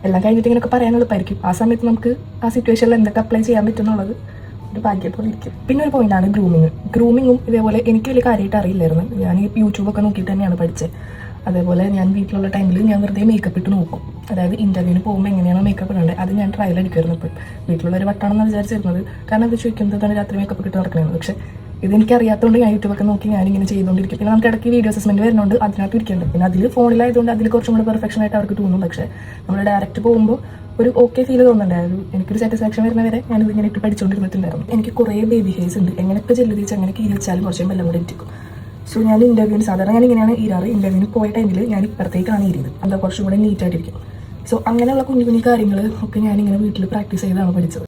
എല്ലാം കഴിഞ്ഞിട്ട് ഇങ്ങനെയൊക്കെ പറയാൻ എളുപ്പമായിരിക്കും. ആ സമയത്ത് നമുക്ക് ആ സിറ്റുവേഷനിൽ എന്തൊക്കെ അപ്ലൈ ചെയ്യാൻ പറ്റുന്നുള്ളത് ഒരു ഭാഗ്യം പോലെ ഇരിക്കും. പിന്നെ ഒരു പോയിന്റാണ് ഗ്രൂമിങ്ങും ഇതേപോലെ എനിക്ക് വലിയ കാര്യമായിട്ട് അറിയില്ലായിരുന്നു. ഞാൻ ഈ യൂട്യൂബൊക്കെ നോക്കിയിട്ട് തന്നെയാണ് പഠിച്ചത്. അതേപോലെ ഞാൻ വീട്ടിലുള്ള ടൈമിൽ ഞാൻ വെറുതെ മേക്കപ്പ് ഇട്ട് നോക്കും. അതായത് ഇൻ്റർവ്യൂവിന് പോകുമ്പോൾ എങ്ങനെയാണ് മേക്കപ്പ് ഇടേണ്ടത് അത് ഞാൻ ട്രയൽ അടിക്കുമായിരുന്നു. ഇപ്പോൾ വീട്ടിലുള്ളൊരു വട്ടാണെന്ന് വിചാരിച്ചിരുന്നത്, കാരണം അത് ചോദിക്കുന്നത് രാത്രി മേക്കപ്പ് ഇട്ട് നടക്കുന്നത്. പക്ഷേ ഇതെനിക്കറിയാത്തതുകൊണ്ട് ഞാൻ യൂട്യൂബൊക്കെ നോക്കി ഞാനിങ്ങനെ ചെയ്തുകൊണ്ടിരിക്കും. പിന്നെ നമുക്ക് ഇടയ്ക്ക് വീഡിയോ അസസ്മെൻറ്റ് വരുന്നുണ്ട്, അതിനകത്ത് ഇരിക്കുന്നുണ്ട്. പിന്നെ അതിൽ ഫോണിലായതുകൊണ്ട് അതിൽ കുറച്ചും കൂടെ പെർഫെക്ഷൻ ആയിട്ട് അവർക്ക് തോന്നും. പക്ഷേ നമ്മൾ ഡയറക്റ്റ് പോകുമ്പോൾ ഒരു ഓക്കെ ഫീൽ തോന്നുന്നുണ്ടായിരുന്നു. എനിക്കൊരു സാറ്റിസ്ഫാക്ഷൻ വരുന്നവരെ ഞാനിത് ഇങ്ങനെ ഇട്ട് പഠിച്ചുകൊണ്ടിരുന്നിട്ടുണ്ടായിരുന്നു. എനിക്ക് കുറേ ബേബി ഹെയർസ് ഉണ്ട്. എങ്ങനെയൊക്കെ ജെല്ല് തിരിച്ച് അങ്ങനെ കീറി വെച്ചാലും കുറച്ചും എല്ലാം കൂടെ ഇരിക്കും. സോ ഞാൻ ഇൻ്റർവ്യൂവിന് സാധാരണ ഞാൻ ഇങ്ങനെയാണ് ഈരാറ്. ഇൻ്റർവ്യൂവിന് പോയ ടൈമിൽ ഞാൻ ഇപ്പുറത്തേക്കാണ് ഈരിയത്, എന്താ കുറച്ചും കൂടെ നീറ്റായിട്ടിരിക്കും. സോ അങ്ങനെയുള്ള കുഞ്ഞു കുഞ്ഞു കാര്യങ്ങൾ ഒക്കെ ഞാനിങ്ങനെ വീട്ടിൽ പ്രാക്ടീസ് ചെയ്താണ് പഠിച്ചത്.